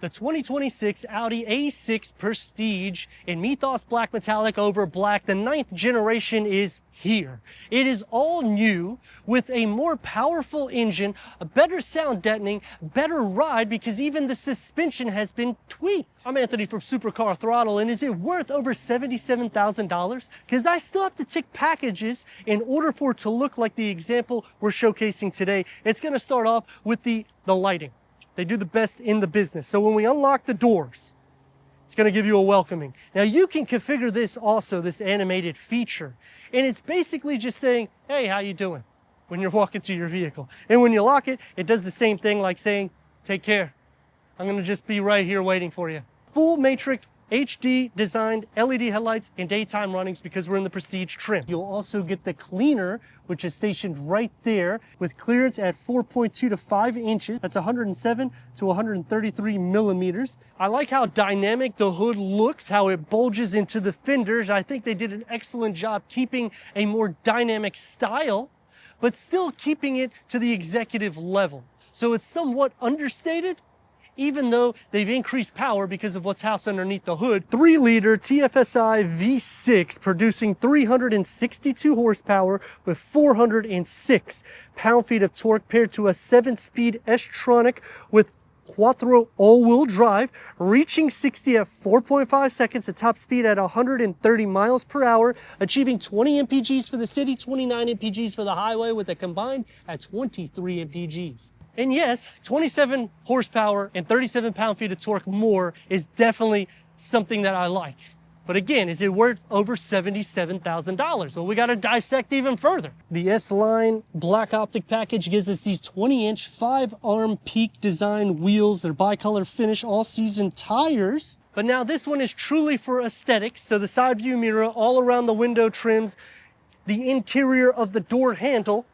The 2026 Audi A6 Prestige in Mythos Black Metallic over black, the 9th generation is here. It is all new with a more powerful engine, a better sound deadening, better ride because even the suspension has been tweaked. I'm Anthony from Supercar Throttle, and is it worth over $77,000? Because I still have to tick packages in order for it to look like the example we're showcasing today. It's going to start off with the lighting. They do the best in the business. So when we unlock the doors, it's going to give you a welcoming. Now you can configure this also, this animated feature. And it's basically just saying, hey, how you doing? When you're walking to your vehicle. And when you lock it, it does the same thing like saying, take care. I'm going to just be right here waiting for you. Full matrix HD designed LED headlights and daytime runnings because we're in the Prestige trim. You'll also get the cleaner, which is stationed right there with clearance at 4.2 to 5 inches. That's 107 to 133 millimeters. I like how dynamic the hood looks, how it bulges into the fenders. I think they did an excellent job keeping a more dynamic style, but still keeping it to the executive level. So it's somewhat understated, even though they've increased power because of what's housed underneath the hood. 3-liter TFSI V6 producing 362 horsepower with 406 pound-feet of torque paired to a 7-speed S-tronic with Quattro all-wheel drive, reaching 60 at 4.5 seconds, a top speed at 130 miles per hour, achieving 20 mpgs for the city, 29 mpgs for the highway, with a combined at 23 mpgs. And yes, 27 horsepower and 37 pound-feet of torque more is definitely something that I like. But again, is it worth over $77,000? Well, we got to dissect even further. The S-Line Black Optic package gives us these 20-inch 5-arm Peak design wheels. They're bicolor finish, all-season tires. But now this one is truly for aesthetics. So the side view mirror, all around the window trims, the interior of the door handle,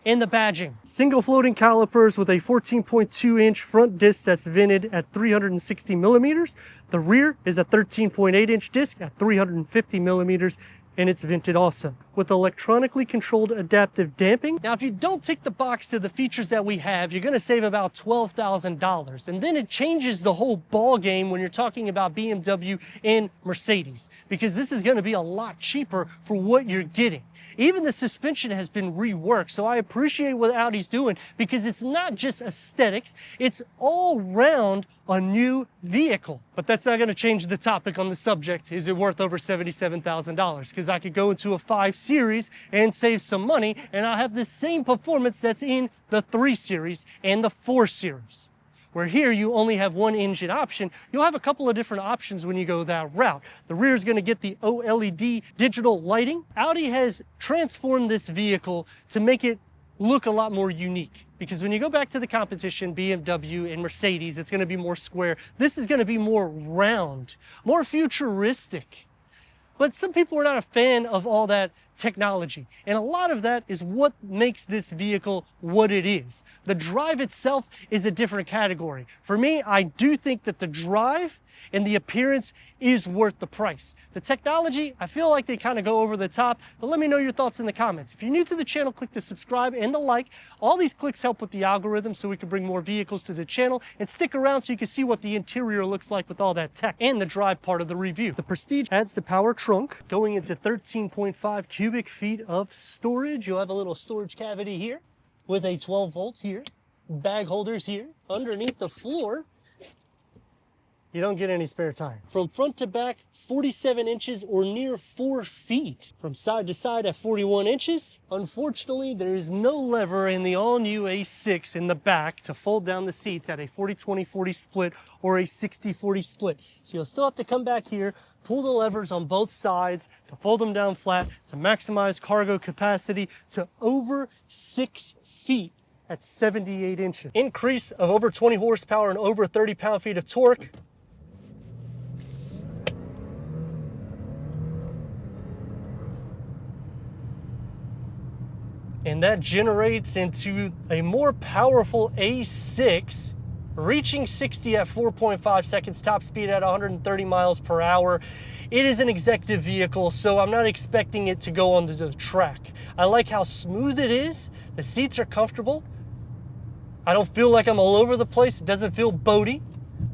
and the badging. Single floating calipers with a 14.2-inch front disc that's vented at 360 millimeters. The rear is a 13.8-inch disc at 350 millimeters, and it's vented also with electronically controlled adaptive damping. Now, if you don't tick the box to the features that we have, you're gonna save about $12,000. And then it changes the whole ball game when you're talking about BMW and Mercedes, because this is gonna be a lot cheaper for what you're getting. Even the suspension has been reworked, so I appreciate what Audi's doing because it's not just aesthetics, it's all round a new vehicle. But that's not gonna change the topic on the subject, is it worth over $77,000? Because I could go into a 5 Series and save some money, and I'll have the same performance that's in the 3 Series and the 4 Series. Where here you only have one engine option, you'll have a couple of different options when you go that route. The rear is going to get the OLED digital lighting. Audi has transformed this vehicle to make it look a lot more unique. Because when you go back to the competition, BMW and Mercedes, it's going to be more square. This is going to be more round, more futuristic. But some people are not a fan of all that technology. And a lot of that is what makes this vehicle what it is. The drive itself is a different category. For me, I do think that the drive and the appearance is worth the price. The technology, I feel like they kind of go over the top, but let me know your thoughts in the comments. If you're new to the channel, click the subscribe and the like. All these clicks help with the algorithm so we can bring more vehicles to the channel, and stick around so you can see what the interior looks like with all that tech and the drive part of the review. The Prestige adds the power trunk, going into 13.5 cubic feet of storage. You'll have a little storage cavity here with a 12-volt here, bag holders here, underneath the floor. You don't get any spare tire. From front to back, 47 inches or near 4 feet. From side to side at 41 inches. Unfortunately, there is no lever in the all-new A6 in the back to fold down the seats at a 40-20-40 split or a 60-40 split. So you'll still have to come back here, pull the levers on both sides to fold them down flat, to maximize cargo capacity to over 6 feet at 78 inches. Increase of over 20 horsepower and over 30 pound-feet of torque. And that generates into a more powerful A6, reaching 60 at 4.5 seconds, top speed at 130 miles per hour. It is an executive vehicle, so I'm not expecting it to go onto the track. I like how smooth it is. The seats are comfortable. I don't feel like I'm all over the place. It doesn't feel boaty.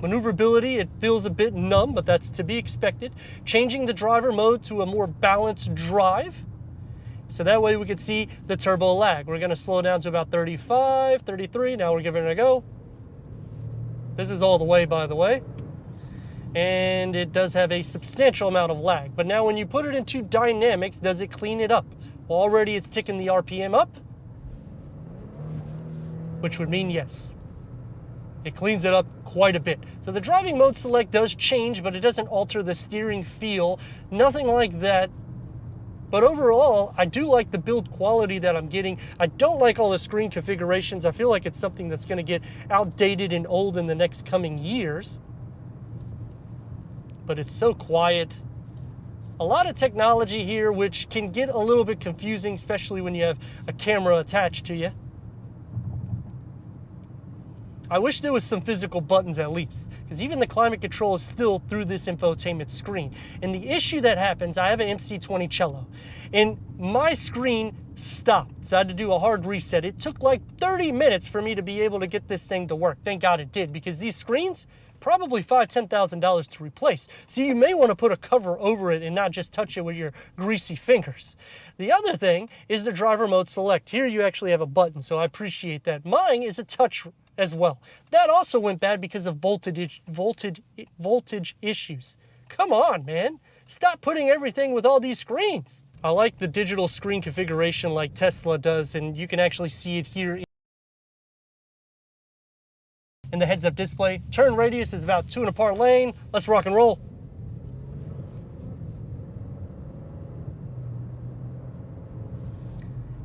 Maneuverability, it feels a bit numb, but that's to be expected. Changing the driver mode to a more balanced drive. So that way we can see the turbo lag. We're gonna slow down to about 35, 33. Now we're giving it a go. This is all the way, by the way. And it does have a substantial amount of lag. But now when you put it into dynamics, does it clean it up? Well, already it's ticking the RPM up, which would mean yes. It cleans it up quite a bit. So the driving mode select does change, but it doesn't alter the steering feel. Nothing like that. But overall, I do like the build quality that I'm getting. I don't like all the screen configurations. I feel like it's something that's going to get outdated and old in the next coming years. But it's so quiet. A lot of technology here, which can get a little bit confusing, especially when you have a camera attached to you. I wish there was some physical buttons at least, because even the climate control is still through this infotainment screen. And the issue that happens, I have an MC20 Cello, and my screen stopped. So I had to do a hard reset. It took like 30 minutes for me to be able to get this thing to work. Thank God it did, because these screens, probably $5,000 to $10,000 to replace. So you may want to put a cover over it and not just touch it with your greasy fingers. The other thing is the driver mode select. Here you actually have a button, so I appreciate that. Mine is a touch as well. That also went bad because of voltage issues. Come on, man. Stop putting everything with all these screens. I like the digital screen configuration like Tesla does, and you can actually see it here in the heads-up display. Turn radius is about 2 and a part lane. Let's rock and roll.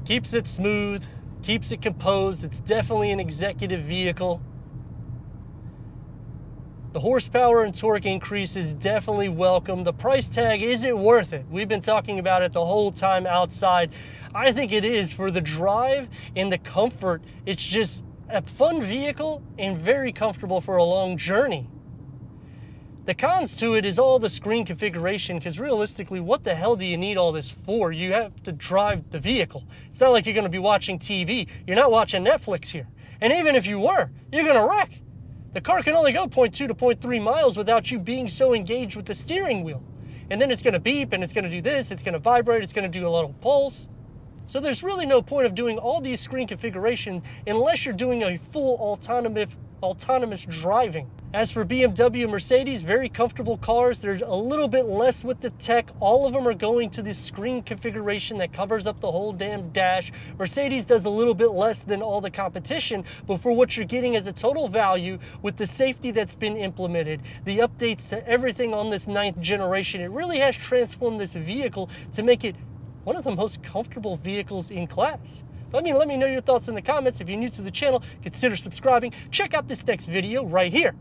Keeps it smooth, keeps it composed. It's definitely an executive vehicle. The horsepower and torque increase is definitely welcome. The price tag, is it worth it? We've been talking about it the whole time outside. I think it is for the drive and the comfort. It's just a fun vehicle and very comfortable for a long journey. The cons to it is all the screen configuration, because realistically, what the hell do you need all this for? You have to drive the vehicle. It's not like you're going to be watching TV. You're not watching Netflix here. And even if you were, you're going to wreck. The car can only go 0.2 to 0.3 miles without you being so engaged with the steering wheel. And then it's going to beep, and it's going to do this, it's going to vibrate, it's going to do a little pulse. So there's really no point of doing all these screen configurations unless you're doing a full autonomous driving. As for BMW and Mercedes, very comfortable cars. They're a little bit less with the tech. All of them are going to this screen configuration that covers up the whole damn dash. Mercedes does a little bit less than all the competition, but for what you're getting as a total value with the safety that's been implemented, the updates to everything on this 9th generation, it really has transformed this vehicle to make it one of the most comfortable vehicles in class. Let me know your thoughts in the comments. If you're new to the channel, consider subscribing. Check out this next video right here.